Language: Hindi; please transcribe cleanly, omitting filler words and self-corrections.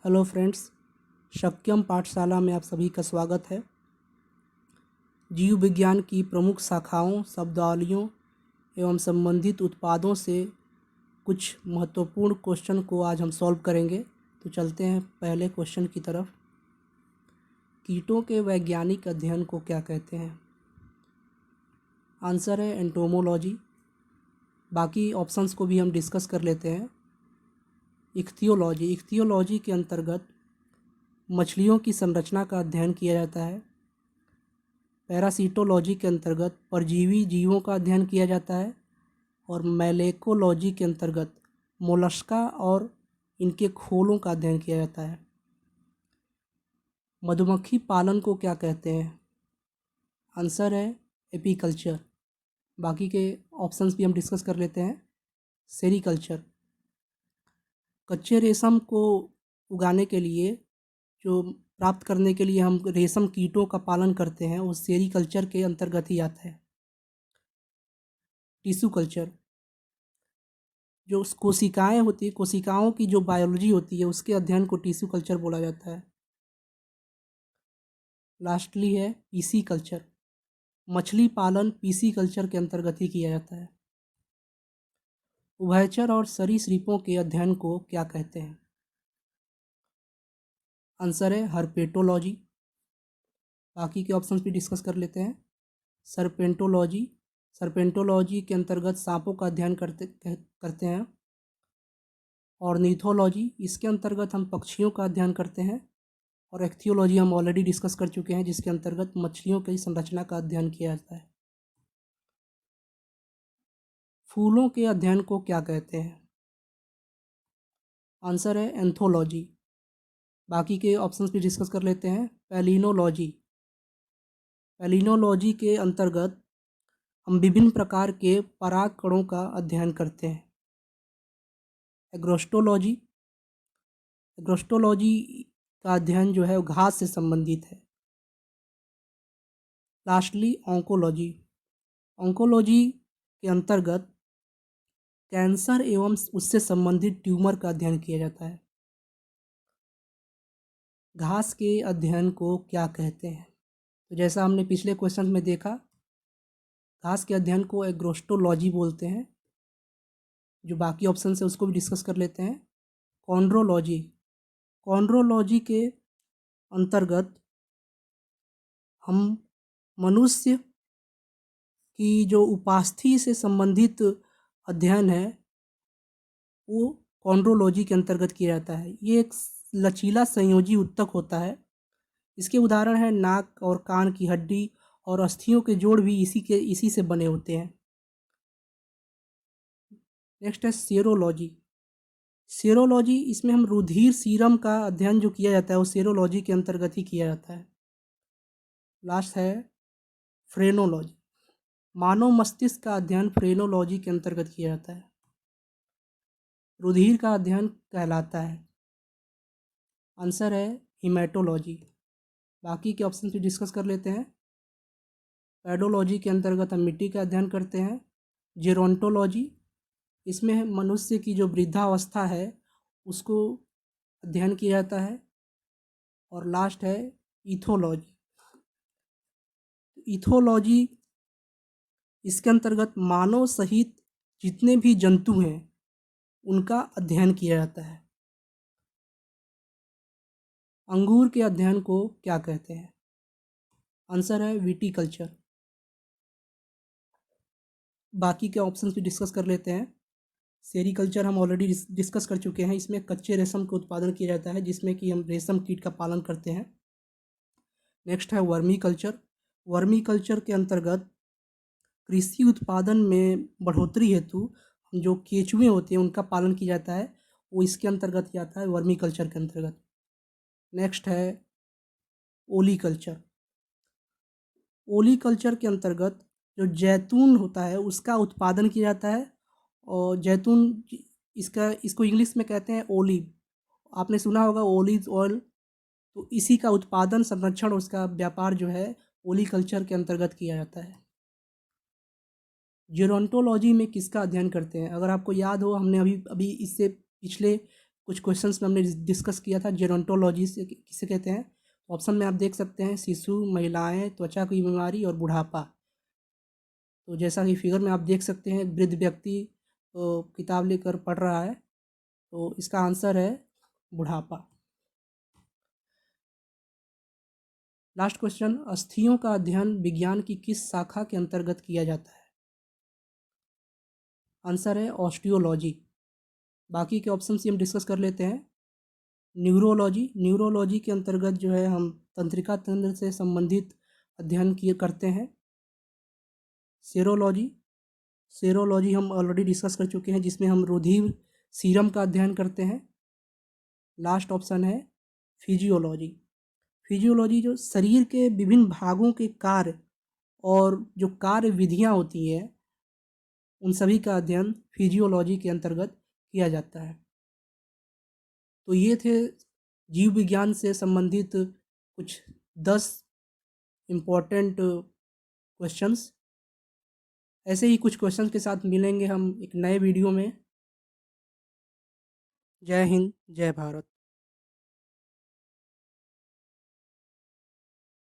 हेलो फ्रेंड्स, शक्यम पाठशाला में आप सभी का स्वागत है। जीव विज्ञान की प्रमुख शाखाओं, शब्दावलियों एवं संबंधित उत्पादों से कुछ महत्वपूर्ण क्वेश्चन को आज हम सॉल्व करेंगे। तो चलते हैं पहले क्वेश्चन की तरफ। कीटों के वैज्ञानिक अध्ययन को क्या कहते हैं? आंसर है एंटोमोलॉजी। बाकी ऑप्शंस को भी हम डिस्कस कर लेते हैं। इख्तियोलॉजी के अंतर्गत मछलियों की संरचना का अध्ययन किया जाता है। पैरासिटोलॉजी के अंतर्गत परजीवी जीवों का अध्ययन किया जाता है और मैलेकोलॉजी के अंतर्गत मोलस्का और इनके खोलों का अध्ययन किया जाता है। मधुमक्खी पालन को क्या कहते हैं? आंसर है एपीकल्चर। बाकी के ऑप्शंस भी हम डिस्कस कर लेते हैं। सेरीकल्चर। कच्चे रेशम को उगाने के लिए जो प्राप्त करने के लिए हम रेशम कीटों का पालन करते हैं वो सेरीकल्चर के अंतर्गत ही आता है। Tissue culture. जो कोशिकाएं होती है, कोशिकाओं की जो बायोलॉजी होती है उसके अध्ययन को टिश्यू कल्चर बोला जाता है। लास्टली है पीसी कल्चर। मछली पालन पीसी कल्चर के अंतर्गत ही किया जाता है। उभयचर और सरीसृपों के अध्ययन को क्या कहते हैं? आंसर है हर्पेटोलॉजी। बाकी के ऑप्शंस भी डिस्कस कर लेते हैं। सरपेंटोलॉजी। सरपेंटोलॉजी के अंतर्गत सांपों का अध्ययन करते हैं। ऑर्निथोलॉजी, इसके अंतर्गत हम पक्षियों का अध्ययन करते हैं। और एक्थियोलॉजी हम ऑलरेडी डिस्कस कर चुके हैं, जिसके अंतर्गत मछलियों की संरचना का अध्ययन किया जाता है। फूलों के अध्ययन को क्या कहते हैं? आंसर है एंथोलॉजी। बाकी के ऑप्शंस भी डिस्कस कर लेते हैं। पैलिनोलॉजी। पैलिनोलॉजी के अंतर्गत हम विभिन्न प्रकार के परागकणों का अध्ययन करते हैं। एग्रोस्टोलॉजी। एग्रोस्टोलॉजी का अध्ययन जो है वो घास से संबंधित है। Lastly oncology. ऑन्कोलॉजी के अंतर्गत कैंसर एवं उससे संबंधित ट्यूमर का अध्ययन किया जाता है। घास के अध्ययन को क्या कहते हैं? तो जैसा हमने पिछले क्वेश्चन में देखा, घास के अध्ययन को एग्रोस्टोलॉजी बोलते हैं। जो बाकी ऑप्शन है उसको भी डिस्कस कर लेते हैं। कॉन्ड्रोलॉजी। कॉन्ड्रोलॉजी के अंतर्गत हम मनुष्य की जो उपास्थि से संबंधित अध्ययन है वो कॉन्ड्रोलॉजी के अंतर्गत किया जाता है। ये एक लचीला संयोजी ऊतक होता है। इसके उदाहरण है नाक और कान की हड्डी और अस्थियों के जोड़ भी इसी से बने होते हैं। नेक्स्ट है सेरोलॉजी। सेरोलॉजी, इसमें हम रुधिर सीरम का अध्ययन जो किया जाता है वो सेरोलॉजी के अंतर्गत ही किया जाता है। लास्ट है फ्रेनोलॉजी। मानव मस्तिष्क का अध्ययन फ्रेनोलॉजी के अंतर्गत किया जाता है। रुधिर का अध्ययन कहलाता है। आंसर है हिमेटोलॉजी। बाकी के ऑप्शन भी डिस्कस कर लेते हैं। पेडोलॉजी के अंतर्गत हम मिट्टी का अध्ययन करते हैं। जेरोंटोलॉजी, इसमें मनुष्य की जो वृद्धावस्था है उसको अध्ययन किया जाता है। और लास्ट है इथोलॉजी। इथोलॉजी, इसके अंतर्गत मानव सहित जितने भी जंतु हैं उनका अध्ययन किया जाता है। अंगूर के अध्ययन को क्या कहते हैं? आंसर है विटीकल्चर। बाकी के ऑप्शंस भी डिस्कस कर लेते हैं। सेरीकल्चर हम ऑलरेडी डिस्कस कर चुके हैं। इसमें कच्चे रेशम का उत्पादन किया जाता है जिसमें कि हम रेशम कीट का पालन करते हैं। नेक्स्ट है वर्मी कल्चर। वर्मी कल्चर के अंतर्गत कृषि उत्पादन में बढ़ोतरी हेतु जो केंचुए होते हैं उनका पालन किया जाता है, वो इसके अंतर्गत ही आता है, वर्मी कल्चर के अंतर्गत। नेक्स्ट है ओली कल्चर। ओली कल्चर के अंतर्गत जो जैतून होता है उसका उत्पादन किया जाता है। और जैतून इसको इंग्लिश में कहते हैं ओलिव। आपने सुना होगा ओलिव ऑयल। तो इसी का उत्पादन, संरक्षण, उसका व्यापार जो है ओली कल्चर के अंतर्गत किया जाता है। जेरोंटोलॉजी में किसका अध्ययन करते हैं? अगर आपको याद हो, हमने अभी अभी इससे पिछले कुछ क्वेश्चंस में हमने डिस्कस किया था जेरोंटोलॉजी से किसे कहते हैं। ऑप्शन में आप देख सकते हैं शिशु, महिलाएं, त्वचा की बीमारी और बुढ़ापा। तो जैसा कि फिगर में आप देख सकते हैं वृद्ध व्यक्ति किताब लेकर पढ़ रहा है, तो इसका आंसर है बुढ़ापा। लास्ट क्वेश्चन, अस्थियों का अध्ययन विज्ञान की किस शाखा के अंतर्गत किया जाता है? आंसर है ऑस्टियोलॉजी। बाकी के ऑप्शन से हम डिस्कस कर लेते हैं। न्यूरोलॉजी के अंतर्गत जो है हम तंत्रिका तंत्र से संबंधित अध्ययन किए करते हैं। सेरोलॉजी हम ऑलरेडी डिस्कस कर चुके हैं, जिसमें हम रुधिर सीरम का अध्ययन करते हैं। लास्ट ऑप्शन है फिजियोलॉजी जो शरीर के विभिन्न भागों के कार्य और जो कार्य विधियाँ होती हैं उन सभी का अध्ययन फिजियोलॉजी के अंतर्गत किया जाता है। तो ये थे जीव विज्ञान से संबंधित कुछ 10 इम्पोर्टेंट क्वेश्चंस। ऐसे ही कुछ क्वेश्चंस के साथ मिलेंगे हम एक नए वीडियो में। जय हिंद, जय भारत।